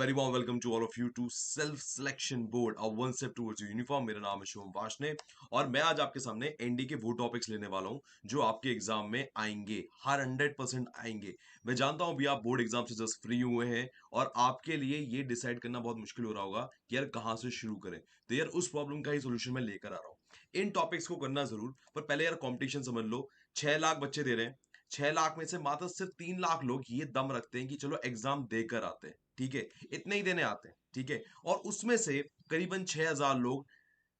Very warm welcome to all of you to self selection board a one step towards uniform. मेरा नाम है शुभम वाशने और मैं आज आपके सामने एनडी के वो टॉपिक्स लेने वाला हूं जो आपके एग्जाम में आएंगे, हर 100% आएंगे। मैं जानता हूं भी आप बोर्ड एग्जाम से जस्ट फ्री हुए हैं और आपके लिए ये डिसाइड करना बहुत मुश्किल हो रहा होगा कि यार कहां से शुरू करें। तो यार उस प्रॉब्लम का ही सोल्यूशन मैं लेकर आ रहा हूं। इन टॉपिक्स को करना जरूर, पर पहले यार कॉम्पिटिशन समझ लो। 6 लाख बच्चे दे रहे हैं, 6 लाख में से मात्र सिर्फ 3 लाख लोग ये दम रखते हैं कि चलो एग्जाम देकर आते हैं। ठीक है, इतने ही देने आते हैं। ठीक है, और उसमें से करीबन 6,000 लोग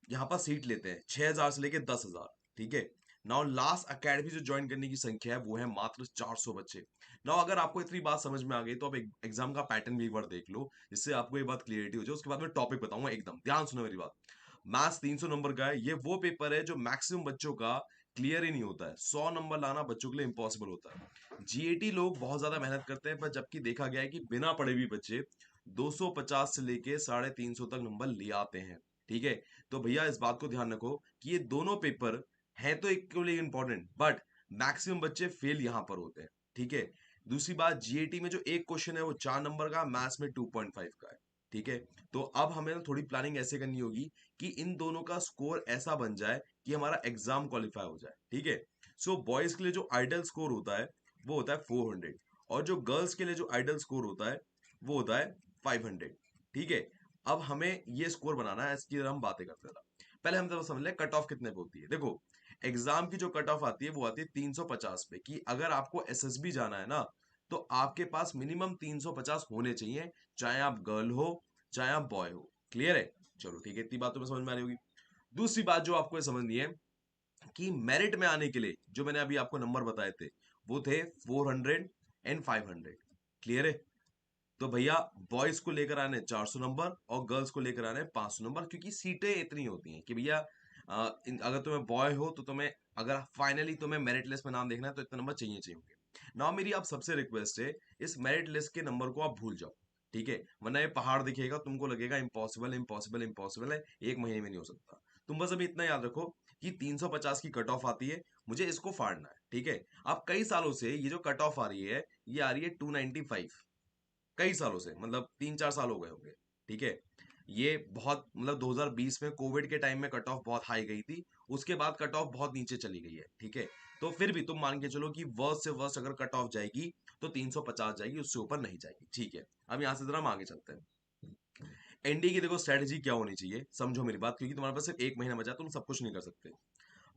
यहाँ पर सीट लेते हैं, 6,000 से लेके 10,000। ठीक है, नाउ लास्ट अकेडमी जो ज्वाइन करने की संख्या है वो है मात्र 400 बच्चे। नाउ अगर आपको इतनी बात समझ में आ गई तो आप एग्जाम का पैटर्न भी एक बार देख लो, जिससे आपको ये बात क्लियरिटी हो जाए। उसके बाद मैं टॉपिक बताऊंगा, एकदम ध्यान सुनो मेरी बात। मैथ्स 300 नंबर का है, ये वो पेपर है जो मैक्सिमम बच्चों का क्लियर ही नहीं होता है। 100 नंबर लाना बच्चों के लिए इंपॉसिबल होता है। जीएटी लोग बहुत ज्यादा मेहनत करते हैं, पर जबकि देखा गया है कि बिना पढ़े भी बच्चे 250 से लेके 350 तक नंबर ले आते हैं। ठीक है, तो भैया इस बात को ध्यान रखो कि ये दोनों पेपर हैं तो इक्वली इंपॉर्टेंट, बट मैक्सिमम बच्चे फेल यहां पर होते हैं। ठीक है, दूसरी बात, जीएटी में जो एक क्वेश्चन है वो 4 नंबर का, मैथ्स में 2.5 का है। ठीक है, तो अब हमें ना थोड़ी प्लानिंग ऐसे करनी होगी कि इन दोनों का स्कोर ऐसा बन जाए कि हमारा एग्जाम क्वालिफाई हो जाए। ठीक है, सो बॉयज के लिए जो आइडल स्कोर होता है वो होता है 400, और जो गर्ल्स के लिए जो आइडल स्कोर होता है वो होता है 500। ठीक है, अब हमें ये स्कोर बनाना है, इसकी हम बातें करते हैं। पहले हम तो समझ लें कट ऑफ कितने पे होती है। देखो, एग्जाम की जो कट ऑफ आती है वो आती है 350 पे, कि अगर आपको एसएसबी जाना है ना तो आपके पास मिनिमम 350 होने चाहिए, चाहे आप गर्ल हो चाहे आप बॉय हो। क्लियर है? चलो ठीक है, इतनी बात तो मैं समझ में आ रही होगी। दूसरी बात जो आपको ये समझनी है कि मेरिट में आने के लिए जो मैंने अभी आपको नंबर बताए थे वो थे 400 एंड 500। क्लियर है? तो भैया बॉयज को लेकर आने 400 नंबर और गर्ल्स को लेकर आने 500 नंबर, क्योंकि सीटें इतनी होती हैं कि भैया अगर तुम्हें बॉय हो तो तुम्हें, अगर फाइनली तुम्हें मेरिट लिस्ट में नाम देखना है तो इतने नंबर चाहिए चाहिए होंगे। ना मेरी आप सबसे रिक्वेस्ट है, इस मेरिट लिस्ट के नंबर को आप भूल जाओ। ठीक है, वरना ये पहाड़ दिखेगा, तुमको लगेगा इम्पॉसिबल इम्पॉसिबल इम्पॉसिबल है, एक महीने में नहीं हो सकता। तुम बस अभी इतना याद रखो कि 350 की कट ऑफ आती है, मुझे इसको फाड़ना है। ठीक है, अब कई सालों से ये जो कट ऑफ आ रही है ये आ रही है 295, कई सालों से, मतलब 3-4 साल हो गए होंगे। ठीक है, ये बहुत, मतलब 2020 में कोविड के टाइम में कट ऑफ बहुत हाई गई थी, उसके बाद कट ऑफ बहुत नीचे चली गई है। ठीक है, तो फिर भी तुम मान के चलो कि वर्स्ट से वर्स्ट अगर कट ऑफ जाएगी तो 350 जाएगी, उससे ऊपर नहीं जाएगी। ठीक है, अब यहां से जरा हम आगे चलते हैं। एनडी की देखो स्ट्रेटेजी क्या होनी चाहिए, समझो मेरी बात, क्योंकि तुम्हारे पास सिर्फ एक महीना बचा, तुम सब कुछ नहीं कर सकते।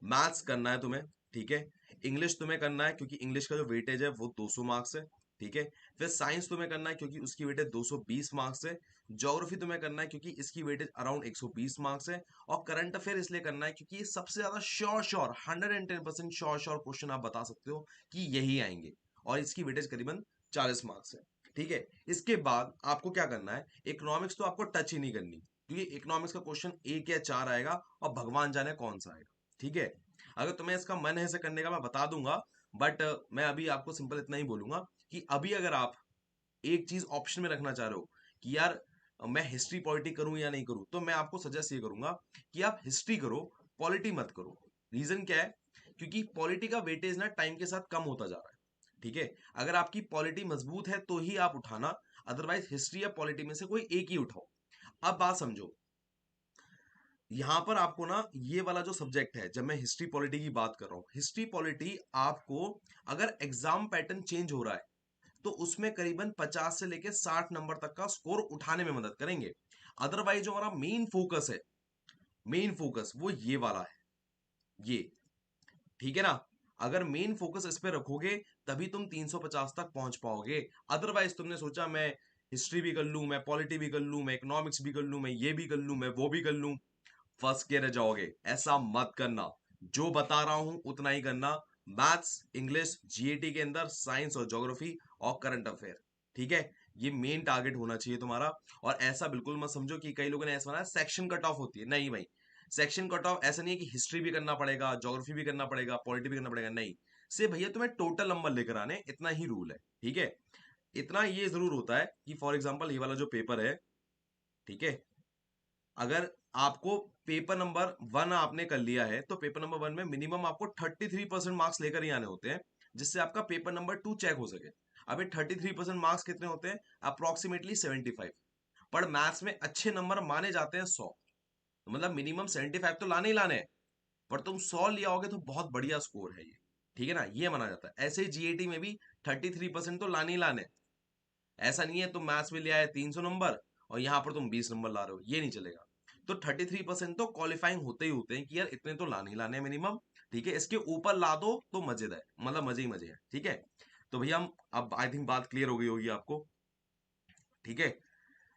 मैथ्स करना है तुम्हें, ठीक है। इंग्लिश तुम्हें करना है क्योंकि इंग्लिश का जो वेटेज है वो 200 मार्क्स है। ठीक है, फिर साइंस तुम्हें करना है क्योंकि उसकी वेटेज 220 मार्क्स है। ज्योग्राफी तुम्हें करना है क्योंकि इसकी वेटेज अराउंड 120 मार्क्स है। और करंट अफेयर इसलिए करना है क्योंकि ये सबसे ज्यादा sure sure 110% sure sure question आप बता सकते हो कि यही आएंगे, और इसकी वेटेज करीबन 40 मार्क्स है। ठीक है, इसके बाद आपको क्या करना है, इकोनॉमिक्स तो आपको टच ही नहीं करनी, क्योंकि इकोनॉमिक्स का क्वेश्चन 1 या 4 आएगा और भगवान जाने कौन सा आएगा। ठीक है, अगर तुम्हें इसका मन है इसे करने का मैं बता दूंगा, बट मैं अभी आपको सिंपल इतना ही बोलूंगा कि अभी अगर आप एक चीज ऑप्शन में रखना चाह रहे हो कि यार मैं हिस्ट्री पॉलिटी करूं या नहीं करूं, तो मैं आपको सजेस्ट ये करूंगा कि आप हिस्ट्री करो, पॉलिटी मत करो। रीजन क्या है? क्योंकि पॉलिटी का वेटेज ना टाइम के साथ कम होता जा रहा है। ठीक है, अगर आपकी पॉलिटी मजबूत है तो ही आप उठाना, अदरवाइज हिस्ट्री या पॉलिटी में से कोई एक ही उठाओ। अब बात समझो, यहां पर आपको ना ये वाला जो सब्जेक्ट है, जब मैं हिस्ट्री पॉलिटी की बात कर रहा हूं, हिस्ट्री पॉलिटी आपको अगर एग्जाम पैटर्न चेंज हो रहा है तो उसमें करीबन 50 से लेके 60 नंबर तक का स्कोर उठाने में मदद करेंगे। अदरवाइज जो हमारा मेन फोकस है, मेन फोकस वो ये वाला है, ये। ठीक है ना, अगर मेन फोकस इस पे रखोगे तभी तुम 350 तक पहुंच पाओगे। अदरवाइज तुमने सोचा मैं हिस्ट्री भी कर लूं, मैं पॉलिटी भी कर लूं, मैं इकोनॉमिक्स भी कर लूं, मैं ये भी कर लूं, मैं वो भी कर लूं, फंस के रह जाओगे। ऐसा मत करना, जो बता रहा हूं उतना ही करना। मैथ्स, इंग्लिश, जीएटी के अंदर साइंस और ज्योग्राफी और करंट अफेयर। ठीक है, ये मेन टारगेट होना चाहिए तुम्हारा। और ऐसा बिल्कुल मत समझो कि कई लोगों ने ऐसा बनाया सेक्शन कट ऑफ होती है, नहीं भाई। सेक्शन कट ऑफ ऐसा नहीं है कि हिस्ट्री भी करना पड़ेगा, ज्योग्राफी भी करना पड़ेगा, पॉलिटी भी करना पड़ेगा, नहीं। से भैया तुम्हें टोटल नंबर लेकर आने, इतना ही रूल है। ठीक है, इतना ये जरूर होता है कि फॉर एग्जाम्पल ये वाला जो पेपर है, ठीक है, अगर आपको पेपर नंबर 1 आपने कर लिया है तो पेपर नंबर 1 में मिनिमम आपको 33% मार्क्स लेकर ही आने होते हैं, जिससे आपका पेपर नंबर 2 चेक हो सके। अभी 33% मार्क्स कितने होते हैं? अप्रोक्सीमेटली 75। पर मैथ्स में अच्छे नंबर माने जाते हैं 100, मतलब मिनिमम 75 तो लाने ही लाने हैं। पर तुम 100 ले आओगे तो बहुत बढ़िया स्कोर है ये, ठीक है ना, ये माना जाता है। ऐसे ही जीएटी में भी 33% तो लाने ही लाने हैं। ऐसा नहीं है तुम मैथ्स में ले आए 300 नंबर और यहाँ पर तुम 20 नंबर ला रहे हो, ये नहीं चलेगा। तो 33% तो क्वालिफाइंग होते ही होते हैं कि यार इतने तो लाने ही लाने हैं मिनिमम, ठीक है। इसके ऊपर ला दो तो मजेदार, मतलब मजे ही मजे हैं, ठीक है। तो भैया हम अब आई थिंक बात क्लियर हो गई होगी आपको, ठीक है।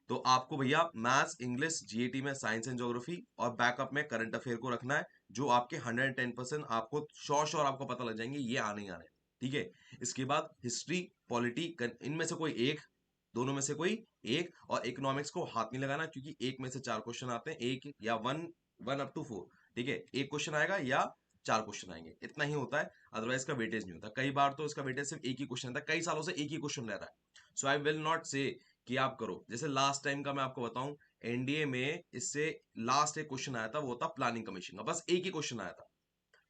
तो आपको भैया मैथ्स, इंग्लिश, जीएटी में साइंस एंड ज्योग्राफी और बैकअप में करंट अफेयर को रखना है, जो आपके 110% आपको श्योर श्योर आपको पता लग जाएंगे ये आने ही आने हैं, ठीक है। इसके बाद हिस्ट्री, पॉलिटी, इनमें से कोई एक, दोनों में से कोई एक, और इकोनॉमिक्स को हाथ नहीं लगाना क्योंकि एक में से 4 क्वेश्चन आते हैं, एक या वन, 1 up to 4, ठीक है। एक क्वेश्चन आएगा या 4 क्वेश्चन आएंगे, इतना ही होता है। अदरवाइज का वेटेज नहीं होता। कई बार तो इसका वेटेज सिर्फ एक ही क्वेश्चन आता है, कई सालों से एक ही क्वेश्चन रह रहा है। सो आई विल नॉट से कि आप करो। जैसे लास्ट टाइम का मैं आपको बताऊं, एनडीए में इससे लास्ट एक क्वेश्चन आया था, वो था प्लानिंग कमीशन का, बस एक ही क्वेश्चन आया था,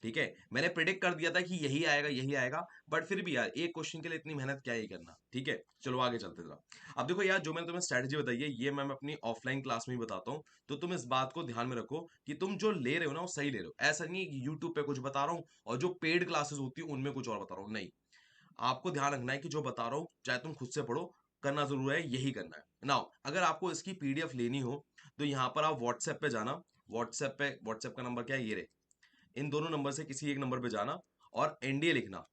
ठीक है। मैंने प्रिडिक्ट कर दिया था कि यही आएगा यही आएगा, बट फिर भी यार एक क्वेश्चन के लिए इतनी मेहनत क्या ही करना, ठीक है। चलो आगे चलते जरा। अब देखो यार, जो मैंने तुम्हें स्ट्रेटजी बताई है ये मैं अपनी ऑफलाइन क्लास में ही बताता हूँ, तो तुम इस बात को ध्यान में रखो कि तुम जो ले रहे हो ना वो सही ले रहे हो। ऐसा नहीं है कि यूट्यूब पे कुछ बता रहा हूँ और जो पेड क्लासेस होती है उनमें कुछ और बता रहा हूँ, नहीं। आपको ध्यान रखना है कि जो बता रहा हूँ चाहे तुम खुद से पढ़ो, करना जरूर है, यही करना है। नाउ अगर आपको इसकी पीडीएफ लेनी हो तो यहाँ पर आप व्हाट्सएप पे जाना। व्हाट्सएप का नंबर क्या है, ये रहे। इन दोनों नंबर से किसी एक नंबर पे जाना और एनडीए लिखना,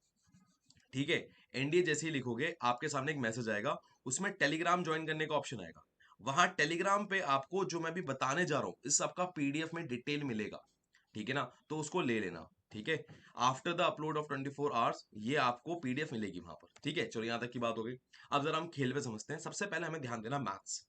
ठीक है। एनडीए जैसे ही लिखोगे आपके सामने एक मैसेज आएगा, उसमें टेलीग्राम ज्वाइन करने का ऑप्शन आएगा। वहां टेलीग्राम पे आपको जो मैं भी बताने जा रहा हूँ इस सबका पीडीएफ में डिटेल मिलेगा, ठीक है ना, तो उसको ले लेना, ठीक है। After the upload of 24 hours ये आपको पीडीएफ मिलेगी वहां पर, ठीक है। चलो यहाँ तक की बात हो गई। अब जरा हम खेल पे समझते हैं। सबसे पहले हमें ध्यान देना मैथ्स।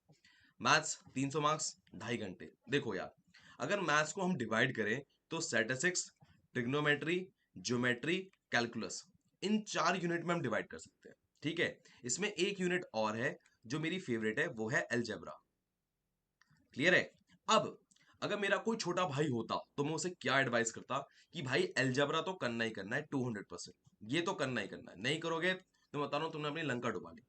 मैथ्स 300 मार्क्स, 2.5 घंटे। देखो यार, अगर मैथ्स को हम डिवाइड करें तो स्टैटिस्टिक्स, ट्रिग्नोमेट्री, ज्योमेट्री, कैलकुलस, इन 4 यूनिट में हम डिवाइड कर सकते हैं, ठीक है। इसमें एक यूनिट और है जो मेरी फेवरेट है, वो है अलजेब्रा। क्लियर है। अब अगर मेरा कोई छोटा भाई होता तो मैं उसे क्या एडवाइस करता कि भाई अलजेब्रा तो करना ही करना है 200%, ये तो करना ही करना है, नहीं करोगे तो बता रहा हूं तुमने अपनी लंका डुबा ली।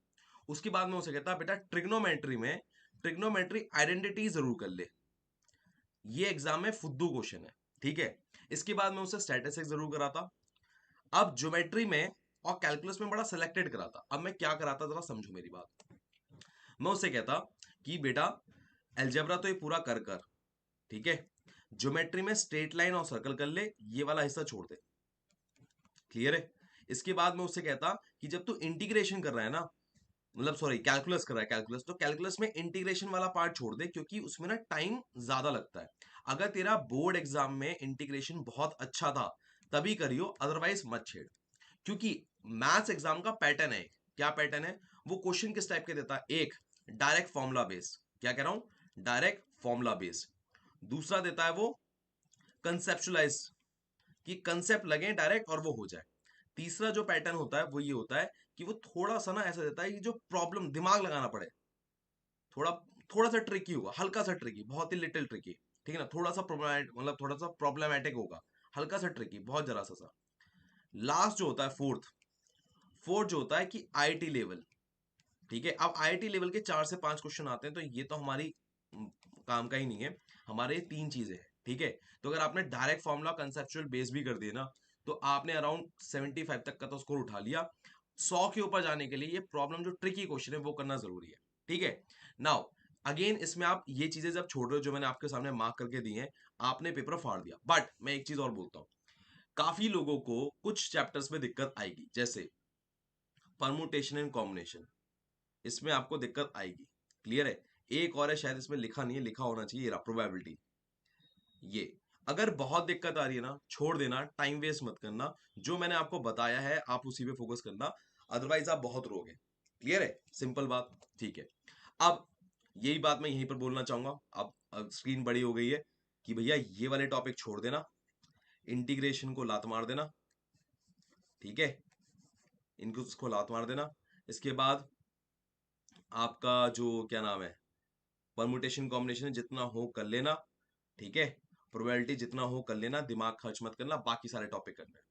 उसके बाद मैं उसे कहता बेटा ट्रिग्नोमेट्री में ट्रिग्नोमेट्री आइडेंटिटी जरूर कर ले, ये एग्जाम में फुद्दू क्वेश्चन है, ठीक है। इसके बाद मैं उसे स्टैटिस्टिक्स जरूर कराता। अब ज्योमेट्री में और कैलकुलस में बड़ा सिलेक्टेड कराता। अब मैं क्या कराता जरा समझो मेरी बात। मैं उसे कहता कि बेटा अलजेब्रा तो ये पूरा कर कर, ठीक है। ज्योमेट्री में स्ट्रेट लाइन और सर्कल कर ले, ये वाला हिस्सा छोड़ दे। क्लियर है। इसके बाद मैं उससे कहता कि जब तू इंटीग्रेशन कर रहा है ना, मतलब सॉरी कैलकुलस कर रहा है, कैलकुलस, तो कैलकुलस में इंटीग्रेशन वाला पार्ट छोड़ दे क्योंकि उसमें ना टाइम ज्यादा लगता है। अगर तेरा बोर्ड एग्जाम में इंटीग्रेशन बहुत अच्छा था तभी करियो, अदरवाइज मत छेड़। क्योंकि मैथ्स एग्जाम का पैटर्न है, क्या पैटर्न है, वो क्वेश्चन किस टाइप के देता है, एक डायरेक्ट फॉर्मूला बेस्ड, क्या कह रहा हूं, डायरेक्ट फॉर्मूला बेस्ड। दूसरा देता है वो कंसेप्चुलाइज, कि कंसेप्ट लगे डायरेक्ट और वो हो जाए। तीसरा जो पैटर्न होता है वो ये होता है कि वो थोड़ा सा ना ऐसा देता है कि जो प्रॉब्लम दिमाग लगाना पड़े, थोड़ा थोड़ा सा ट्रिकी होगा, हल्का सा ट्रिकी, बहुत ही लिटिल ट्रिकी, ठीक है ना, थोड़ा सा मतलब थोड़ा सा प्रॉब्लमैटिक होगा, हल्का सा ट्रिकी, बहुत जरा सा। लास्ट जो होता है फोर्थ, फोर्थ जो होता है कि आईआईटी लेवल, ठीक है। अब आईआईटी लेवल के 4 से 5 क्वेश्चन आते हैं, तो ये तो हमारी काम का ही नहीं है। हमारे 3 चीजें हैं, ठीक है। तो अगर आपने डायरेक्ट फॉर्मूला कंसेप्चुअल बेस भी कर दिए ना, तो आपने अराउंड 75 तक का तो स्कोर उठा लिया। 100 के ऊपर जाने के लिए ये प्रॉब्लम जो ट्रिकी क्वेश्चन है वो करना जरूरी है, ठीक है। नाउ अगेन इसमें आप ये चीजें जब छोड़ रहे हो जो मैंने आपके सामने मार्क करके दी हैं, आपने पेपर फाड़ दिया। बट मैं एक चीज और बोलता हूँ, काफी लोगों को कुछ चैप्टर्स में दिक्कत आएगी, जैसे परमुटेशन एंड कॉम्बिनेशन, इसमें आपको दिक्कत आएगी। क्लियर है। एक और है, शायद इसमें लिखा नहीं है, लिखा होना चाहिए, प्रोबेबिलिटी। ये अगर बहुत दिक्कत आ रही है ना, छोड़ देना, टाइम वेस्ट मत करना। जो मैंने आपको बताया है आप उसी पे फोकस करना, अदरवाइज आप बहुत रोगे। क्लियर है, सिंपल बात, ठीक है। अब यही बात मैं यहीं पर बोलना चाहूंगा। अब स्क्रीन बड़ी हो गई है कि भैया ये वाले टॉपिक छोड़ देना, इंटीग्रेशन को लात मार देना, ठीक है, इनको उसको लात मार देना। इसके बाद आपका जो क्या नाम है, परमुटेशन कॉम्बिनेशन जितना हो कर लेना, ठीक है। प्रोबेबिलिटी जितना हो कर लेना, दिमाग खर्च मत करना, बाकी सारे टॉपिक करना है।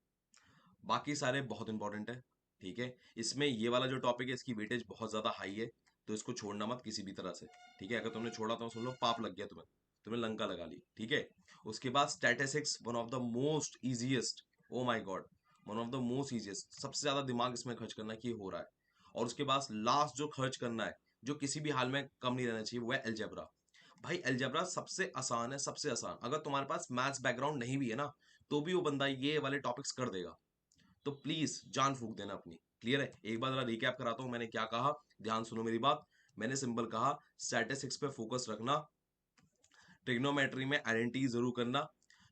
बाकी सारे बहुत इंपॉर्टेंट है, ठीक है। इसमें ये वाला जो टॉपिक है इसकी वेटेज बहुत ज्यादा हाई है, तो इसको छोड़ना मत किसी भी तरह से, ठीक है। अगर तुमने छोड़ा तो सुन लो, पाप लग गया तुम्हें, तुम्हें लंका लगा ली, ठीक है। उसके बाद statistics, one of the most easiest, oh my God, one of the most easiest, सबसे ज्यादा दिमाग इसमें खर्च करना कि हो रहा है। और उसके बाद लास्ट जो खर्च करना है, जो किसी भी हाल में कम नहीं रहना चाहिए, वो है अलजेब्रा। भाई अलजेब्रा सबसे आसान है, सबसे आसान। अगर तुम्हारे पास मैथ्स बैकग्राउंड नहीं भी है ना, तो भी वो बंदा ये वाले टॉपिक्स कर देगा। तो प्लीज जान फूक देना अपनी। क्लियर है? एक बार जरा रिकैप कराता हूं मैंने क्या कहा, ध्यान सुनो मेरी बात। मैंने सिंपल कहा स्टैटिस्टिक्स पे फोकस रखना, ट्रिग्नोमेट्री में आइडेंटिटी जरूर करना,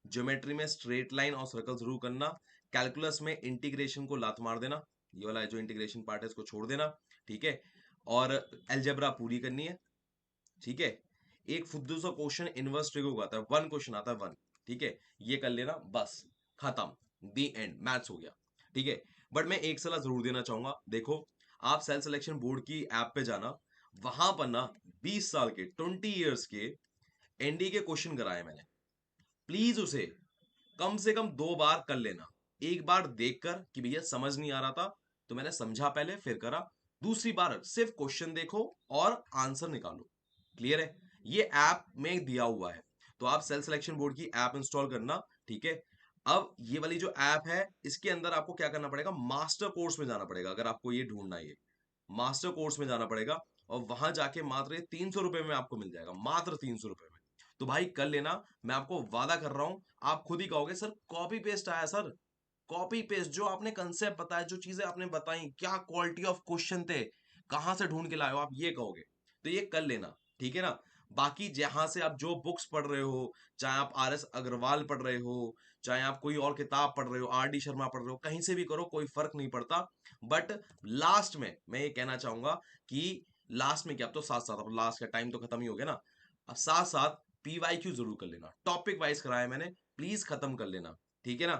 ज्योमेट्री में स्ट्रेट लाइन और सर्कल जरूर करना, कैलकुलस में इंटीग्रेशन को लात मार देना, ये वाला जो इंटीग्रेशन पार्ट है इसको छोड़ देना, ठीक है। और अलजेब्रा पूरी करनी है, ठीक है। एक फुद्दू सा क्वेश्चन इनवर्स ट्रिगो का आता है, वन क्वेश्चन आता है वन, ठीक है। ये कर लेना, बस खत्म, दी एंड, मैथ्स हो गया, ठीक है। बट मैं एक सलाह जरूर देना चाहूंगा, देखो आप सेल्फ सिलेक्शन बोर्ड की ऐप पे जाना, वहां पर ना 20 साल के, 20 ईयर्स के एनडी के क्वेश्चन कराए मैंने, प्लीज उसे कम से कम 2 बार कर लेना। एक बार देखकर कि भैया समझ नहीं आ रहा था तो मैंने समझा पहले फिर करा, दूसरी बार सिर्फ क्वेश्चन देखो और आंसर निकालो। क्लियर है? ये ऐप में दिया हुआ है, तो आप सेल्फ सिलेक्शन बोर्ड की ऐप इंस्टॉल करना, ठीक है। अब ये वाली जो ऐप है, इसके अंदर आपको क्या करना पड़ेगा, मास्टर कोर्स में जाना पड़ेगा। अगर आपको ये ढूंढना है, ये मास्टर कोर्स में जाना पड़ेगा, और वहां जाके मात्र 300 रुपए में आपको मिल जाएगा, मात्र 300 रुपए में। तो भाई कर लेना, मैं आपको वादा कर रहा हूं, आप खुद ही कहोगे सर कॉपी पेस्ट आया सर, कॉपी पेस्ट। जो आपने कंसेप्ट बताया, जो चीजें आपने बताई, क्या क्वालिटी ऑफ क्वेश्चन थे, कहां से ढूंढ के लाए हो, आप ये कहोगे। तो ये कर लेना, ठीक है ना। बाकी जहां से आप जो बुक्स पढ़ रहे हो, चाहे आप आर एस अग्रवाल पढ़ रहे हो, चाहे आप कोई और किताब पढ़ रहे हो, आर डी शर्मा पढ़ रहे हो, कहीं से भी करो, कोई फर्क नहीं पड़ता। बट लास्ट में मैं ये कहना चाहूंगा कि लास्ट में क्या, अब तो साथ साथ, अब लास्ट का टाइम तो खत्म ही हो गया ना, अब साथ साथ पीवाईक्यू जरूर कर लेना, टॉपिक वाइज कराया मैंने, प्लीज खत्म कर लेना, ठीक है ना।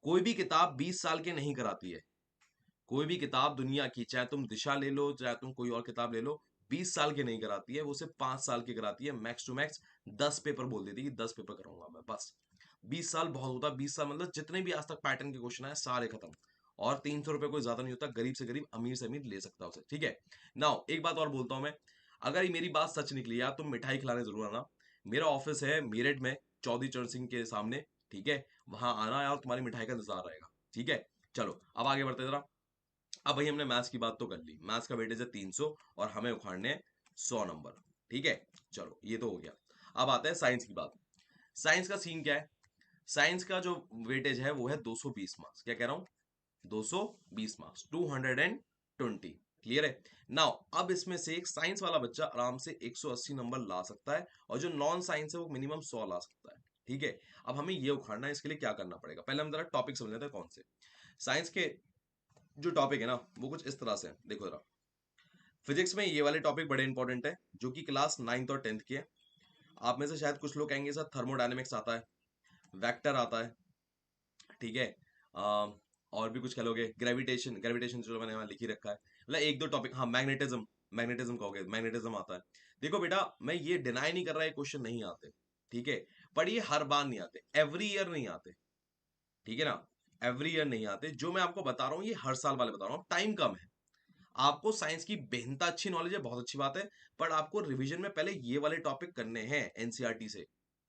कोई भी किताब 20 साल के नहीं कराती है, कोई भी किताब दुनिया की, चाहे तुम दिशा ले लो, चाहे तुम कोई और किताब ले लो, 20 साल की नहीं कराती है, वो सिर्फ 5 साल की कराती है, मैक्स टू मैक्स 10 पेपर बोल देती है कि 10 पेपर कराऊंगा मैं, बस। 20 साल बहुत होता है, 20 साल मतलब जितने भी आज तक पैटर्न के क्वेश्चन आए सारे खत्म। और 300 रुपए कोई ज्यादा नहीं होता, गरीब से गरीब, अमीर से अमीर ले सकता है उसे, ठीक है। नाउ एक बात और बोलता हूं मैं, अगर ये मेरी बात सच निकली यार, तुम मिठाई खिलाने जरूर आना। मेरा ऑफिस है मेरठ में, चौधरी चरण सिंह के सामने, ठीक है। वहां आना यार, तुम्हारी मिठाई का इंतजार रहेगा, ठीक है। चलो अब आगे बढ़ते जरा। अब भाई हमने मैथ्स की बात तो कर ली, मैथ्स का वेटेज है 300 और हमें उखाड़ने हैं 100 नंबर, ठीक है। चलो ये तो हो गया। अब आते हैं साइंस की बात। साइंस का सीन क्या है, साइंस का जो वेटेज है वो है 220 मार्क्स, क्या कह रहा हूं, 220 मार्क्स, 220। क्लियर है? नाउ अब इसमें से एक साइंस वाला बच्चा आराम से 180 नंबर ला सकता है, और जो नॉन साइंस है वो मिनिमम 100 ला सकता है, ठीक है। अब हमें ये उखाड़ना है, इसके लिए क्या करना पड़ेगा, पहले हम जरा टॉपिक समझ लेते हैं कौन से। साइंस के जो टॉपिक है ना, वो कुछ इस तरह से है, देखो जरा। फिजिक्स में ये वाले टॉपिक बड़े इंपॉर्टेंट है, जो कि क्लास 9th और 10th के है। आप में से शायद कुछ लोग कहेंगे सर थर्मोडायनेमिक्स आता है, वेक्टर आता है, ठीक है। और भी कुछ कह लोगे, ग्रेविटेशन, ग्रेविटेशन चलो मैंने वहां लिख ही रखा है, मतलब एक दो टॉपिक, हाँ मैग्नेटिज्म, मैग्नेटिज्म कहोगे, मैग्नेटिज्म आता है। देखो बेटा, मैं ये डिनाई नहीं कर रहा है क्वेश्चन नहीं आते, ठीक है, पर ये हर बार नहीं आते, एवरी ईयर नहीं आते, ठीक है ना। एवरी ईयर नहीं आते, जो मैं आपको बता रहा हूँ ये हर साल वाले बता रहा हूँ, टाइम कम है। आपको साइंस की बेहता अच्छी नॉलेज है, बहुत अच्छी बात है, पर आपको रिवीजन में पहले ये वाले टॉपिक करने हैं एनसीईआरटी से,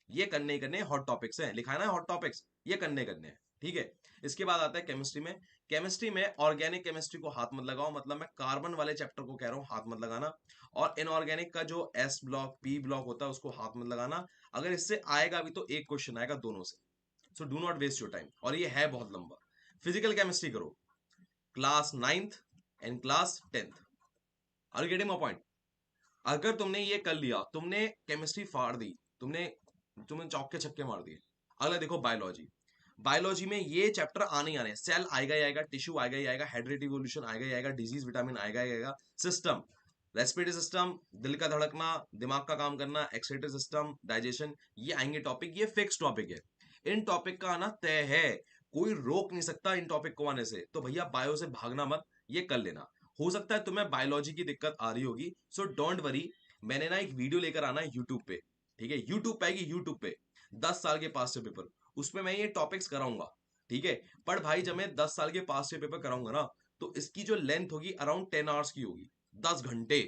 ये करने ही करने हॉट टॉपिक्स हैं, लिखा है ना हॉट टॉपिक्स, ये करने करने हैं, ठीक है। इसके बाद आता है केमिस्ट्री में। केमिस्ट्री में ऑर्गेनिक केमिस्ट्री को हाथ मत लगाओ, मतलब मैं कार्बन वाले चैप्टर को कह रहा हूँ हाथ मत लगाना, और इनऑर्गेनिक का जो एस ब्लॉक पी ब्लॉक होता है उसको हाथ मत लगाना। अगर इससे आएगा भी तो एक क्वेश्चन आएगा दोनों से, so do not waste your time, और ये है बहुत लंबा। फिजिकल केमिस्ट्री करो, class 9th and class 10th, are you getting my point. अगर तुमने ये कर लिया, तुमने केमिस्ट्री फाड़ दी, तुमने तुमने चौक के छक्के मार दिए। अगला देखो बायोलॉजी। बायोलॉजी में ये चैप्टर आने ही आने, सेल आएगा ही आएगा, टिश्यू आएगा ही आएगा, हाइड्रेट इवोल्यूशन आएगा ही आएगा, डिजीज विटामिन आएगा ही आएगा, सिस्टम, रेस्पिरेटरी सिस्टम, दिल का धड़कना, दिमाग का काम करना, एक्सक्रीटरी सिस्टम, डाइजेशन, ये आएंगे टॉपिक, ये फिक्स टॉपिक है। इन टॉपिक का आना तय है, कोई रोक नहीं सकता इन टॉपिक को आने से, तो भैया बायो से भागना मत, ये कर लेना। हो सकता है तुम्हें बायोलॉजी की दिक्कत आ रही होगी, सो डोंट वरी, मैंने ना एक वीडियो लेकर आना है यूट्यूब पे, ठीक है, यूट्यूब पे आएगी, यूट्यूब पे 10 साल के पास से पेपर, उसमें मैं ये टॉपिक्स कराऊंगा, ठीक है। पर भाई जब मैं 10 साल के पास से पेपर कराऊंगा ना, तो इसकी जो लेंथ होगी अराउंड 10 आवर्स की होगी, 10 घंटे।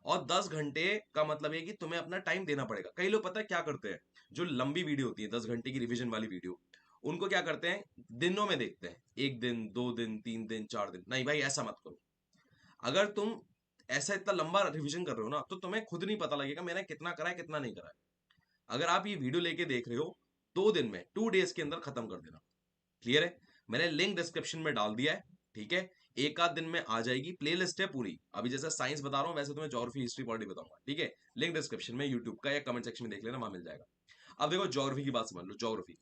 और 10 घंटे का मतलब है कि तुम्हें अपना टाइम देना पड़ेगा। कई लोग पता है क्या करते हैं, जो लंबी वीडियो होती है 10 घंटे की रिवीजन वाली वीडियो, उनको क्या करते हैं, दिनों में देखते हैं, 1 दिन 2 दिन 3 दिन 4 दिन। नहीं भाई, ऐसा मत करो। अगर तुम ऐसा इतना लंबा रिवीजन कर रहे हो ना, तो तुम्हें खुद नहीं पता लगेगा मैंने कितना करा है कितना नहीं करा है। अगर आप ये वीडियो लेके देख रहे हो, 2 दिन में 2 डेज के अंदर खत्म कर देना। क्लियर है? मैंने लिंक डिस्क्रिप्शन में डाल दिया है। ठीक है, एक आध दिन में आ जाएगी, प्लेलिस्ट है पूरी। अभी जैसे साइंस बता रहा हूँ वैसे तुम्हें ज्योग्राफी हिस्ट्री पॉलिटी बताऊंगा। ठीक है, लिंक डिस्क्रिप्शन में यूट्यूब का या कमेंट सेक्शन में देख लेना, वहां मिल जाएगा। अब देखो ज्योग्राफी की बात समझ लो। ज्योग्राफी,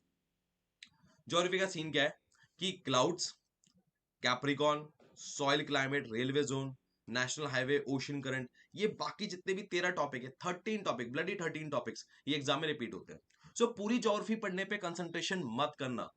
ज्योग्राफी का सीन क्या है कि clouds, Capricorn, soil climate, railway zone, national highway, ocean current, ये बाकी जितने भी 13 टॉपिक है, 13 टॉपिक, ब्लडी 13 टॉपिक्स, ये एग्जाम में रिपीट होते हैं। सो पूरी ज्योग्राफी पढ़ने पे कंसंट्रेशन मत करना।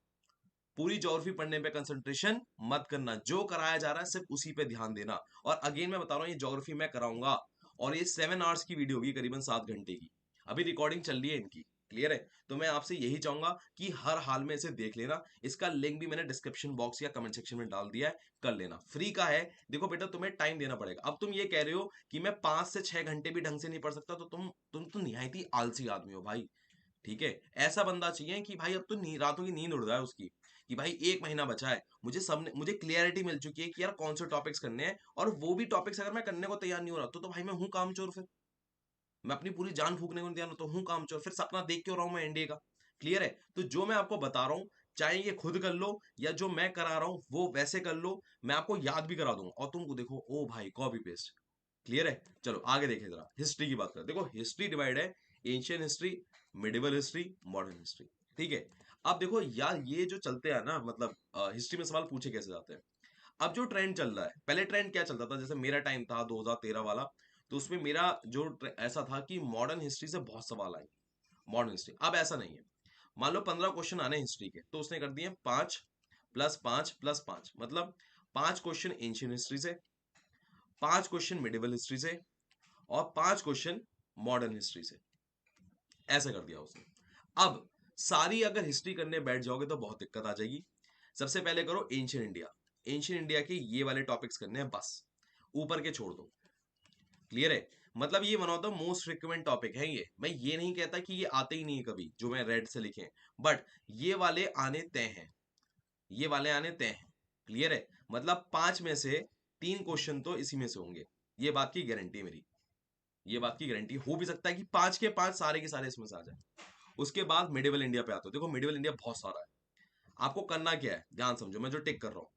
पूरी ज्योग्राफी पढ़ने पे कंसंट्रेशन मत करना। जो कराया जा रहा है सिर्फ उसी पे ध्यान देना। और अगेन मैं बता रहा हूँ, ये ज्योग्राफी मैं कराऊंगा, और ये 7 आवर्स की वीडियो होगी, करीबन 7 घंटे की। अभी रिकॉर्डिंग चल रही है इनकी। क्लियर है? तो मैं आपसे यही चाहूंगा कि हर हाल में इसे देख लेना। इसका लिंक भी मैंने डिस्क्रिप्शन बॉक्स या कमेंट सेक्शन में डाल दिया है, कर लेना, फ्री का है। देखो बेटा, तुम्हें टाइम देना पड़ेगा। अब तुम ये कह रहे हो कि मैं 5 से 6 घंटे भी ढंग से नहीं पढ़ सकता, तो तुम तो निहायत ही आलसी आदमी हो भाई। ठीक है, ऐसा बंदा चाहिए कि भाई अब तो रातों की नींद उड़ जाए उसकी, कि भाई 1 महीना बचा है, मुझे क्लियरिटी मिल चुकी है कि यार कौन से टॉपिक्स करने हैं, और वो भी टॉपिक्स अगर मैं करने को तैयार नहीं हो रहा, तो भाई मैं हूं कामचोर। फिर मैं अपनी पूरी जान फूकने को नहीं तैयार हूं, तो हूं कामचोर। फिर सपना देख क्यों रहा हूं मैं एनडीए का? क्लियर है? तो जो मैं आपको बता रहा हूँ, चाहे ये खुद कर लो या जो मैं करा रहा हूँ वो वैसे कर लो। मैं आपको याद भी करा दूंगा, और तुमको देखो ओ भाई कॉपी पेस्ट। क्लियर है? चलो आगे देखें, जरा हिस्ट्री की बात करें। देखो हिस्ट्री डिवाइड है, ancient history, medieval history, modern history. ठीक है, अब देखो यार, ये जो चलते हैं ना, मतलब हिस्ट्री में सवाल पूछे कैसे जाते हैं। अब जो ट्रेंड चल रहा है, पहले ट्रेंड क्या चलता था, जैसे मेरा टाइम था 2013 वाला, तो उसमें मेरा जो ऐसा था कि मॉडर्न हिस्ट्री से बहुत सवाल आए। मॉडर्न हिस्ट्री, अब ऐसा नहीं है। मान लो 15 क्वेश्चन आने हिस्ट्री के, तो उसने कर दिए 5 + 5 + 5, मतलब 5 क्वेश्चन एंशियंट हिस्ट्री से, 5 क्वेश्चन मिडिवल हिस्ट्री से, और 5 क्वेश्चन मॉडर्न हिस्ट्री से। ऐसा कर दिया उसने। अब सारी अगर हिस्ट्री करने बैठ जाओगे तो बहुत दिक्कत आ जाएगी। सबसे पहले करो एंशियंट इंडिया। एंशियंट इंडिया के ये वाले टॉपिक्स करने हैं बस, ऊपर के छोड़ दो। क्लियर है? मतलब ये one of the most frequent topic है ये। मैं ये नहीं कहता कि ये आते ही नहीं है कभी, जो मैं रेड से लिखे, बट ये वाले आने तय हैं। ये वाले आने तय हैं। क्लियर है? मतलब 5 में से 3 क्वेश्चन तो इसी में से होंगे। ये बात की गारंटी है मेरी। ये बात की गारंटी, हो भी सकता है कि 5 के 5 सारे के सारे इसमें से आ जाए। उसके बाद मिडिवल इंडिया पे आते हो। देखो मिडिवल इंडिया बहुत सारा है। आपको करना क्या है, ध्यान समझो, मैं जो टिक कर रहा हूँ।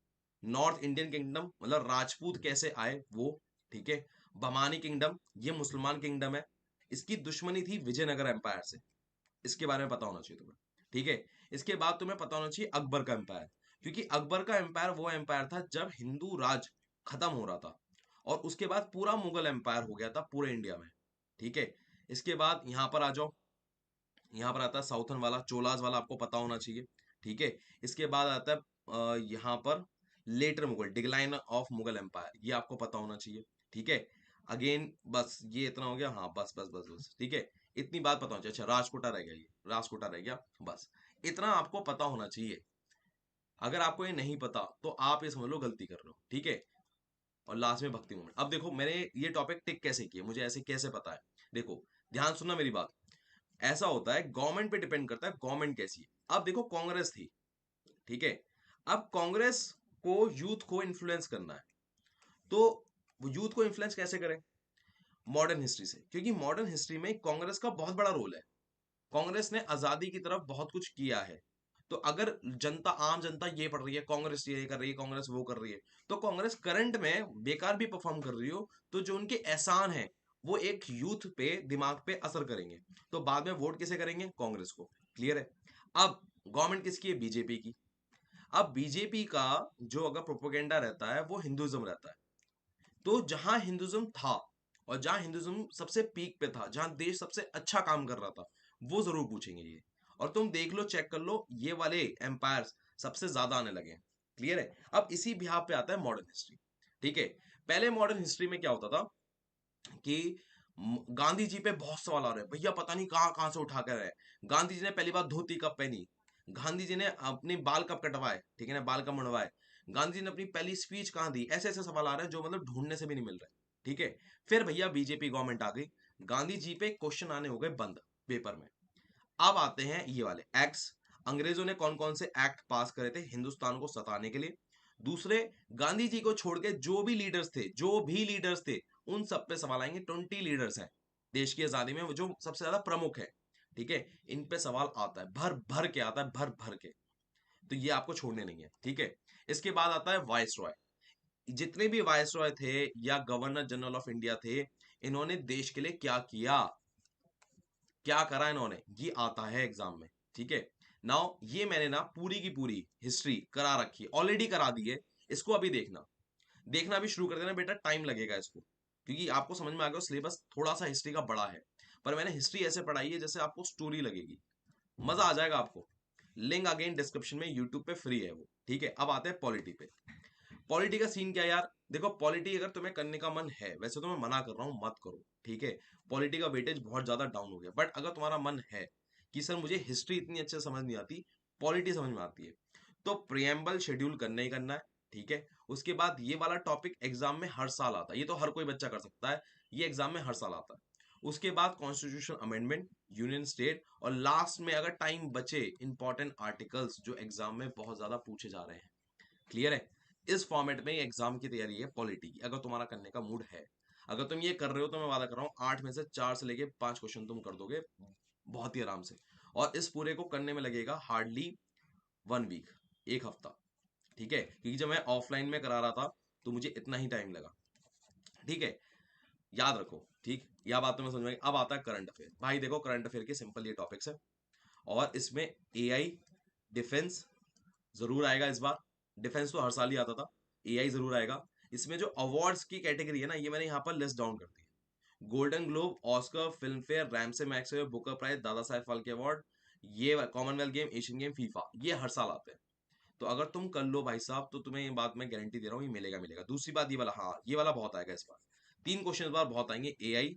नॉर्थ इंडियन किंगडम, मतलब राजपूत कैसे आए वो। ठीक है, बमानी किंगडम, ये मुसलमान किंगडम है, इसकी दुश्मनी थी विजयनगर एम्पायर से, इसके बारे में पता होना चाहिए तुम्हें। ठीक है, इसके बाद तुम्हें पता होना चाहिए अकबर का एम्पायर, क्योंकि अकबर का एम्पायर वो एम्पायर था जब हिंदू राज खत्म हो रहा था, और उसके बाद पूरा मुगल एम्पायर हो गया था पूरे इंडिया में। ठीक है, इसके बाद यहाँ पर आ जाओ। यहाँ पर आता है साउथर्न वाला, चोलाज वाला, आपको पता होना चाहिए। ठीक है, इसके बाद आता है यहाँ पर later Mughal, decline of Mughal empire, ये आपको पता होना चाहिए। ठीक है, अगेन बस ये इतना हो गया। हाँ बस बस बस बस, ठीक है, इतनी बात पता होनी चाहिए। अच्छा राजकोटा रह गया, ये राजकोटा रह गया, बस इतना आपको पता होना चाहिए। अगर आपको ये नहीं पता तो आप ये समझ लो गलती कर रहे हो। ठीक है, और लास्ट में भक्ति मोमेंट। अब देखो मैंने ये टॉपिक टिक कैसे किया, मुझे ऐसे कैसे पता है। देखो ध्यान सुनना मेरी बात। ऐसा होता है, गवर्नमेंट पे डिपेंड करता है गवर्नमेंट कैसी है। अब देखो कांग्रेस थी, ठीक है, अब कांग्रेस को यूथ को इन्फ्लुएंस करना है, तो वो यूथ को इन्फ्लुएंस कैसे करें? मॉडर्न हिस्ट्री से, क्योंकि मॉडर्न हिस्ट्री में कांग्रेस का बहुत बड़ा रोल है। कांग्रेस ने आजादी की तरफ बहुत कुछ किया है। तो अगर जनता, आम जनता ये पढ़ रही है कांग्रेस ये कर रही है, कांग्रेस वो कर रही है, तो कांग्रेस करंट में बेकार भी परफॉर्म कर रही हो, तो जो उनके एहसान है वो एक यूथ पे, दिमाग पे असर करेंगे। तो बाद में वोट किसे करेंगे? कांग्रेस को। क्लियर है? अब गवर्नमेंट किसकी है? बीजेपी की। अब बीजेपी का जो अगर प्रोपोगेंडा रहता है वो हिंदुइज्म रहता है। तो जहां हिंदुइज्म था, और जहां हिंदुइज्म सबसे पीक पे था, जहां देश सबसे अच्छा काम कर रहा था, वो जरूर पूछेंगे ये। और तुम देख लो, चेक कर लो, ये वाले एम्पायर्स सबसे ज्यादा आने लगे हैं। क्लियर है? अब इसी बिहाफ पे आता है मॉडर्न हिस्ट्री। ठीक है, पहले मॉडर्न हिस्ट्री में क्या होता था कि गांधी जी पे बहुत सवाल आ रहे हैं, भैया पता नहीं कहाँ कहाँ से उठा कर आए। गांधी जी ने पहली बार धोती कब पहनी, गांधी जी ने अपने बाल कब कटवाए, ठीक है ना, बाल कब मुड़वाए, गांधी जी ने अपनी पहली स्पीच कहाँ दी, ऐसे ऐसे सवाल आ रहे हैं जो मतलब ढूंढने से भी नहीं मिल रहे। ठीक है। फिर भैया बीजेपी गवर्नमेंट आ गई, गांधी जी पे क्वेश्चन आने हो गए बंद पेपर में। अब आते हैं ये वाले एक्ट्स। अंग्रेजों ने कौन कौन से एक्ट पास करे थे हिंदुस्तान को सताने के लिए? दूसरे, गांधी जी को छोड़ के जो भी लीडर्स थे उन सब पे सवाल आएंगे। 20 लीडर्स हैं देश की आजादी में, वो जो सबसे ज्यादा प्रमुख है, ठीक है, इन पे सवाल आता है, भर भर के आता है, भर भर के। तो ये आपको छोड़ने नहीं है, ठीक है। इसके बाद आता है वायसरॉय। जितने भी वायसरॉय थे या गवर्नर जनरल ऑफ इंडिया थे, इन्होंने देश के लिए क्या किया, क्या करा इन्होंने, ये आता है एग्जाम में, ठीक है। नाउ ये मैंने ना पूरी की पूरी हिस्ट्री करा रखी है, ऑलरेडी करा दी है। इसको अभी देखना, देखना भी शुरू कर देना बेटा, टाइम लगेगा इसको, क्योंकि आपको समझ में आ गया सिलेबस थोड़ा सा हिस्ट्री का बड़ा है, पर मैंने हिस्ट्री ऐसे पढ़ाई है जैसे आपको स्टोरी लगेगी, मजा आ जाएगा आपको। लिंक अगेन डिस्क्रिप्शन में, यूट्यूब पे फ्री है वो, ठीक है। अब आते हैं पॉलिटी पे। पॉलिटी का सीन क्या है यार? देखो, पॉलिटी अगर तुम्हें करने का मन है, वैसे तो मैं मना कर रहा हूँ मत करो, ठीक है। पॉलिटी का वेटेज बहुत ज्यादा डाउन हो गया, बट अगर तुम्हारा मन है कि सर मुझे हिस्ट्री इतनी अच्छे से समझ नहीं आती, पॉलिटी समझ में आती है, तो प्रियम्बल शेड्यूल करना ही करना है, ठीक है। उसके बाद ये वाला टॉपिक एग्जाम में हर साल आता है, ये तो हर कोई बच्चा कर सकता है, ये एग्जाम में हर साल आता है। उसके बाद कॉन्स्टिट्यूशन अमेंडमेंट, यूनियन स्टेट, और लास्ट में अगर टाइम बचे इंपॉर्टेंट आर्टिकल्स जो एग्जाम में बहुत ज्यादा पूछे जा रहे हैं। क्लियर है? इस फॉर्मेट में एग्जाम की तैयारी है पॉलिटी की, अगर तुम्हारा करने का मूड है। अगर तुम ये कर रहे हो तो मैं वादा कर रहा हूँ 8 में से 4 से लेके 5 क्वेश्चन तुम कर दोगे बहुत ही आराम से। और इस पूरे को करने में लगेगा हार्डली 1 वीक, एक हफ्ता, ठीक है। क्योंकि जब मैं ऑफलाइन में करा रहा था तो मुझे इतना ही टाइम लगा, ठीक है। याद रखो, ठीक, यह बात तुम्हें समझ में आई। अब आता है करंट अफेयर। भाई देखो, करंट अफेयर के सिंपल ये टॉपिक्स है, और इसमें एआई, डिफेंस जरूर आएगा इस बार। डिफेंस तो हर साल ही आता था, एआई जरूर आएगा। इसमें जो अवार्ड्स की कैटेगरी है ना, ये मैंने यहाँ पर लिस्ट डाउन कर दी है। Golden Globe, Oscar, Filmfare, Ramsay Maxwell Booker prize, Dadasaheb Phalke award, ये Commonwealth game, Asian game, FIFA, ये हर साल आते हैं। तो अगर तुम कर लो भाई साहब, तो तुम्हें ये बात मैं गारंटी दे रहा हूँ, ये मिलेगा मिलेगा। दूसरी बात, ये वाला, हाँ, ये वाला बहुत आएगा इस बार। 3 क्वेश्चन इस बार बहुत आएंगे, एआई,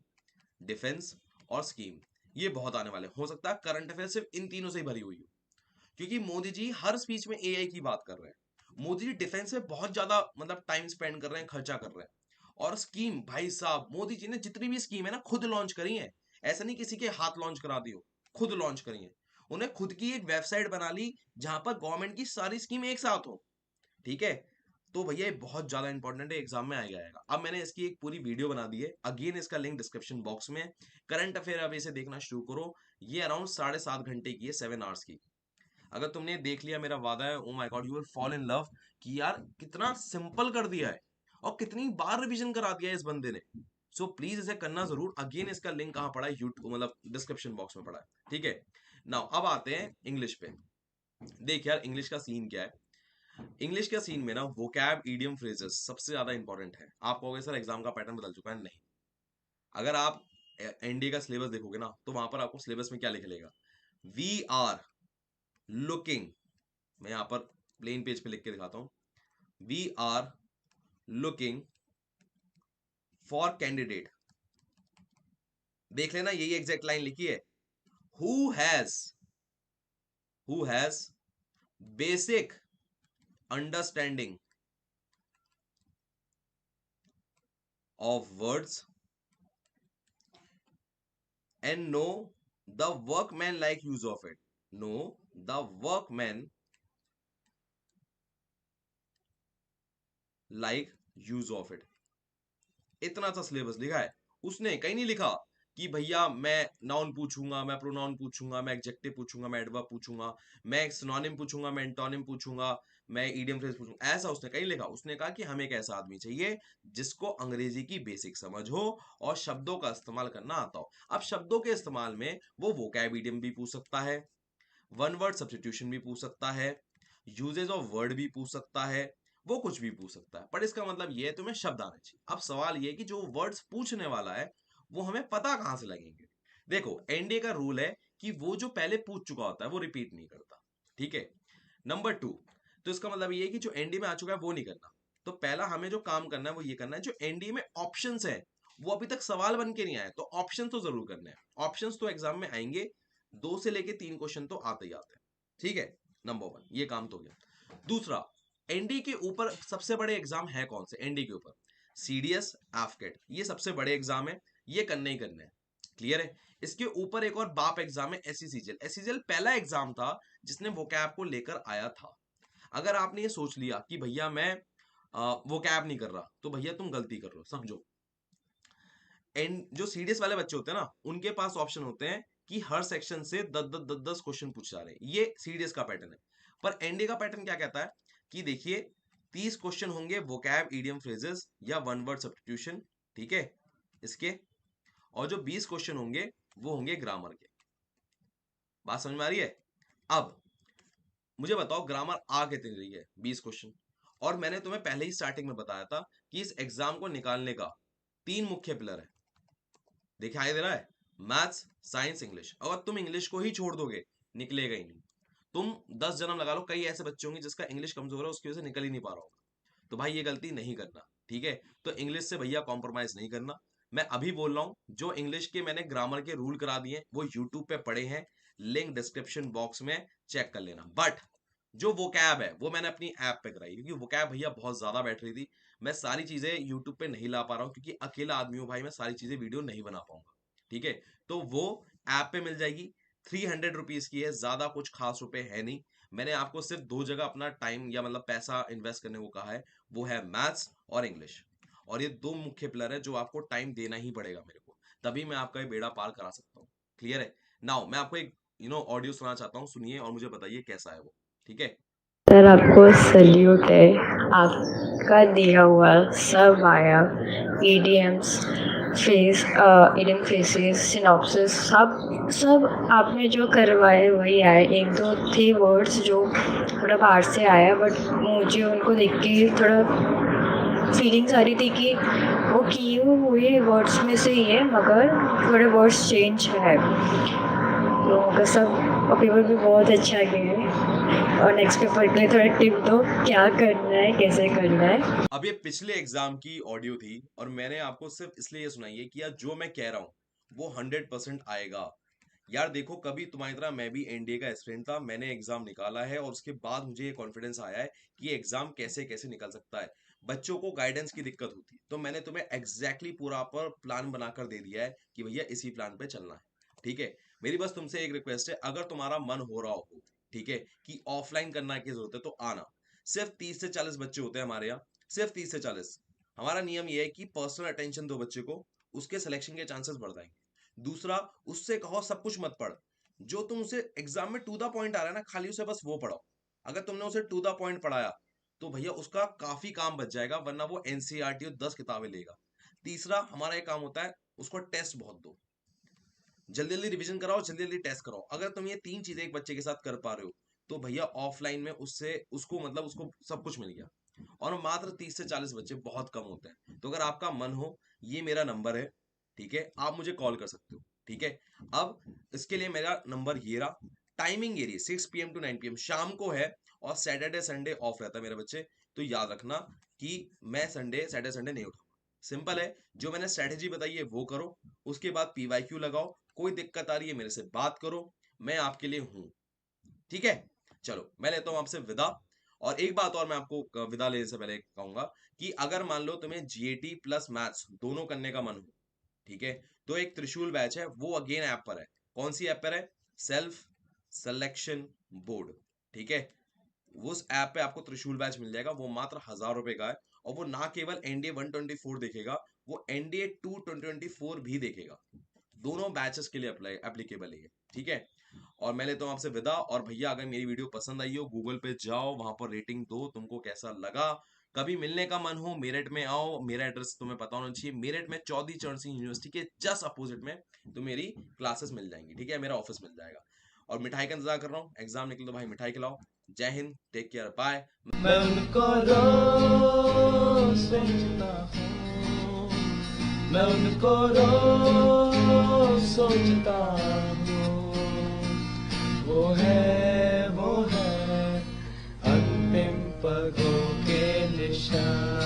डिफेंस और स्कीम, ये बहुत आने वाले। हो सकता है करंट अफेयर सिर्फ इन तीनों से ही भरी हुई हो, क्योंकि मोदी जी हर स्पीच में एआई की बात कर रहे हैं। मोदी जी डिफेंस में बहुत ज्यादा मतलब टाइम स्पेंड कर रहे हैं, खर्चा कर रहे हैं। और स्कीम, भाई साहब मोदी जी ने जितनी भी स्कीम है ना खुद लॉन्च करी है, ऐसा नहीं किसी के हाथ लॉन्च करा दी हो, खुद लॉन्च करी है। उन्हें खुद की एक वेबसाइट बना ली जहां पर गवर्नमेंट की सारी स्कीम एक साथ हो, ठीक है। तो भैया ये बहुत ज्यादा इंपॉर्टेंट है, एग्जाम में आएगा आएगा। अब मैंने इसकी एक पूरी वीडियो बना दी है, अगेन इसका लिंक डिस्क्रिप्शन बॉक्स में। करंट अफेयर अब इसे देखना शुरू करो, ये अराउंड 7.5 घंटे की है, 7 आवर्स की। अगर तुमने देख लिया, मेरा वादा है, oh my God, you will fall in love कि यार कितना सिंपल कर दिया है और कितनी बार रिवीजन करा दिया है इस बंदे ने। सो प्लीज इसे करना जरूर। अगेन इसका लिंक कहां पड़ा है? यूट्यूब, मतलब डिस्क्रिप्शन बॉक्स में पड़ा है, ठीक है। नाउ अब आते हैं इंग्लिश पे। देख यार, इंग्लिश का सीन क्या है। इंग्लिश का सीन में ना वोकैब, ईडियम, फ्रेजेस सबसे ज्यादा इंपॉर्टेंट है। आप कहोगे सर एग्जाम का पैटर्न बदल चुका है, नहीं। अगर आप एनडीए का सिलेबस देखोगे ना, तो वहां पर आपको सिलेबस में क्या लिखेगा? वी आर लुकिंग, मैं यहां पर प्लेन पेज पे लिख के दिखाता हूं, we are looking for candidate. देख लेना, यही एग्जैक्ट लाइन लिखी है। Who has who has basic understanding of words and know the workman like use of it. Know the workman like use of it. इतना सा सिलेबस लिखा है। उसने कहीं नहीं लिखा कि भैया मैं नाउन पूछूंगा, मैं प्रोनाउन पूछूंगा, मैं एडजेक्टिव पूछूंगा, मैं एडवर्ब पूछूंगा, मैं सिनोनिम पूछूंगा, मैं एंटोनिम पूछूंगा, मैं इडियम फ्रेज पूछूंगा, ऐसा उसने कहीं लिखा। उसने कहा कि हमें एक ऐसा आदमी चाहिए जिसको अंग्रेजी की बेसिक समझ हो और शब्दों का इस्तेमाल करना आता हो। अब शब्दों के इस्तेमाल में वो वोकैब इडियम भी पूछ सकता है, वन वर्ड सब्स्टिट्यूशन भी पूछ सकता है, यूजेज ऑफ वर्ड भी पूछ सकता है, वो कुछ भी पूछ सकता है। पर इसका मतलब ये है तुम्हें शब्द आने चाहिए। अब सवाल ये है कि जो वर्ड्स पूछने वाला है वो हमें पता कहां से लगेंगे। देखो, एनडीए का रूल है कि वो जो पहले पूछ चुका होता है वो रिपीट नहीं करता, ठीक है। नंबर 2, तो इसका मतलब ये है कि जो एनडीए में आ चुका है वो नहीं करना। तो पहला हमें जो काम करना है वो ये करना है, जो एनडीए में ऑप्शंस है वो अभी तक सवाल बन के नहीं आए, तो ऑप्शन तो जरूर करने हैं। ऑप्शंस तो एग्जाम में आएंगे, 2 से लेके 3 क्वेश्चन तो आते ही आते हैं, ठीक है। नंबर 1, ये काम तो हो गया। दूसरा, एनडी के ऊपर सबसे बड़े एग्जाम है कौन से? एनडी के ऊपर CDS, AFCAT, ये सबसे बड़े एग्जाम है, ये करने ही करने हैं। क्लियर है? इसके ऊपर एक और बाप एग्जाम है SCCGL। SCCGL पहला एग्जाम था जिसने वोकैब को लेकर आया था। अगर आपने ये सोच लिया कि भैया मैं वोकैब नहीं कर रहा, तो भैया तुम गलती कर रहे हो, समझो। एंड जो सीडीएस वाले बच्चे होते हैं ना, उनके पास ऑप्शन होते हैं कि हर सेक्शन से 10 क्वेश्चन पूछ जा रहे हैं। ये सीडीएस का पैटर्न है। पर एनडीए का पैटर्न क्या कहता है कि देखिए 30 क्वेश्चन होंगे वोकैब, इडियम, फ्रेजेस या वन वर्ड सब्स्टिट्यूशन, ठीक है, इसके, और जो 20 क्वेश्चन होंगे वो होंगे ग्रामर के। बात समझ में आ रही है? अब मुझे बताओ ग्रामर आ कितनी रही है? 20 क्वेश्चन। और मैंने तुम्हें पहले ही स्टार्टिंग में बताया था कि इस एग्जाम को निकालने का 3 मुख्य पिलर है। दिखाई दे रहा है? Maths, science, English. अगर तुम इंग्लिश को ही छोड़ दोगे, निकलेगा ही नहीं। तुम 10 जन्म लगा लो, कई ऐसे बच्चे होंगे जिसका इंग्लिश कमजोर है, उसकी वजह से निकल ही नहीं पा रहा होगा। तो भाई ये गलती नहीं करना, ठीक है? तो इंग्लिश से भैया कॉम्प्रोमाइज नहीं करना। मैं अभी बोल रहा हूं, जो इंग्लिश के मैंने ग्रामर के रूल करा दिए वो यूट्यूब पे पड़े हैं, लिंक डिस्क्रिप्शन बॉक्स में चेक कर लेना। बट जो वोकैब है वो मैंने अपनी ऐप पे कराई, क्योंकि वोकैब भैया बहुत ज्यादा बैठ रही थी। मैं सारी चीजें यूट्यूब पे नहीं ला पा रहा हूँ, क्योंकि अकेला आदमी हूँ भाई, मैं सारी चीजें वीडियो नहीं बना पाऊंगा, ठीक है? तो वो ऐप पे मिल जाएगी। 300 रुपीज की है, ज्यादा कुछ खास रुपए है नहीं। मैंने आपको सिर्फ 2 जगह अपना टाइम या मतलब पैसा इन्वेस्ट करने को कहा है, वो है मैथ्स और इंग्लिश। और ये 2 मुख्य पिलर है जो आपको टाइम देना ही पड़ेगा मेरे को, तभी मैं आपका ये बेड़ा पार करा सकता हूँ। क्लियर है? नाउ मैं आपको एक ऑडियो सुनाना चाहता हूँ, सुनिए और मुझे बताइए कैसा है वो, ठीक है? सर आपको सल्यूट है, आपका दिया हुआ सब आया, ईडीएम्स, ईडीएम फेसेस, सिनॉप्सिस, सब सब आपने जो करवाए वही आए। एक दो थे वर्ड्स जो थोड़ा बाहर से आया, बट मुझे उनको देख के थोड़ा फीलिंग्स आ रही थी कि वो किए हुए वर्ड्स में से ही है, मगर थोड़े वर्ड्स चेंज है। तो उनका सब पेपर भी बहुत अच्छा गया है। और नेक्स्ट पेपर के लिए थोड़ा टिप दो, क्या करना है, कैसे करना है। अब ये पिछले एग्जाम की ऑडियो थी और मैंने आपको सिर्फ इसलिए ये सुनाई है कि यार जो मैं कह रहा हूँ वो 100% आएगा। यार देखो, कभी तुम्हारी तरह मैं भी एनडीए का एस्पिरेंट था, मैंने एग्जाम निकाला है और उसके बाद मुझे ये कॉन्फिडेंस आया है कि एग्जाम कैसे कैसे निकल सकता है। बच्चों को गाइडेंस की दिक्कत होती है, तो मैंने तुम्हें एग्जैक्टली पूरा पर प्लान बनाकर दे दिया है कि भैया इसी प्लान पे चलना है, ठीक है? मेरी बस तुमसे एक रिक्वेस्ट है, अगर तुम्हारा मन हो रहा हो, ठीक है, कि ऑफलाइन करना की जरूरत है, तो आना। सिर्फ 30 से 40 बच्चे होते हैं हमारे यहाँ, सिर्फ 30 से 40। हमारा नियम यह है कि पर्सनल अटेंशन दो बच्चे को, उसके सिलेक्शन के चांसेस बढ़ जाएंगे। दूसरा, उससे कहो सब कुछ मत पढ़, जो तुम उसे एग्जाम में टू द पॉइंट आ रहा है ना, खाली उसे बस वो पढ़ाओ। अगर तुमने उसे टू द पॉइंट पढ़ाया तो भैया उसका काफी काम बच जाएगा, वरना वो एनसीईआरटी और 10 किताबें लेगा। तीसरा, हमारा एक काम होता है, उसको टेस्ट बहुत दो, जल्दी जल्दी रिवीजन कराओ, जल्दी जल्दी टेस्ट कराओ। अगर तुम ये 3 चीजें एक बच्चे के साथ कर पा रहे हो, तो भैया ऑफलाइन में उससे उसको मतलब उसको सब कुछ मिल गया। और मात्र 30 से 40 बच्चे बहुत कम होते हैं। तो अगर आपका मन हो, ये मेरा नंबर है, ठीक है, आप मुझे कॉल कर सकते हो, ठीक है? अब इसके लिए मेरा नंबर ये रहा। टाइमिंग ये रही, 6 PM टू 9 PM शाम को है, और सैटरडे संडे ऑफ रहता है मेरे बच्चे। तो याद रखना कि मैं सैटरडे संडे नहीं उठाऊंगा। सिंपल है, जो मैंने स्ट्रेटेजी बताई है वो करो, उसके बाद PYQ लगाओ। कोई दिक्कत आ रही है मेरे से बात करो, मैं आपके लिए हूं, ठीक है? चलो मैं लेता हूं आपसे विदा। और एक बात और मैं आपको विदा लेने से पहले कहूंगा कि अगर मान लो तुम्हें जीएटी प्लस मैथ्स दोनों करने का मन हो, ठीक है, तो एक त्रिशूल बैच है, वो अगेन ऐप पर है। कौन सी ऐप पर है? सेल्फ सिलेक्शन बोर्ड, ठीक है? उस ऐप पे आपको त्रिशूल बैच मिल जाएगा, वो मात्र 1000 रुपए का है। और वो ना केवल एनडीए 124 देखेगा, वो एनडीए 2024 भी देखेगा। दोनों बैचेस के लिए अप्लाई एप्लीकेबल है, ठीक है? और मैं लेता हूं आपसे विदा। और भैया अगर मेरी वीडियो पसंद आई हो, गूगल पे जाओ, वहां पर रेटिंग दो, तुमको कैसा लगा। कभी मिलने का मन हो, मेरठ में आओ, मेरा एड्रेस तुम्हें पता होना चाहिए। मेरठ में चौधरी चरण सिंह यूनिवर्सिटी के जस्ट अपोजिट में तो मेरी क्लासेस मिल जाएंगी, ठीक है, मेरा ऑफिस मिल जाएगा। और मिठाई का इंतजार कर रहा हूँ, एग्जाम निकले तो भाई मिठाई खिलाओ। जय हिंद, टेक केयर, बाय। मैं उनको रोज सोचता हूँ, मैं उनको रोज सोचता हूँ, वो है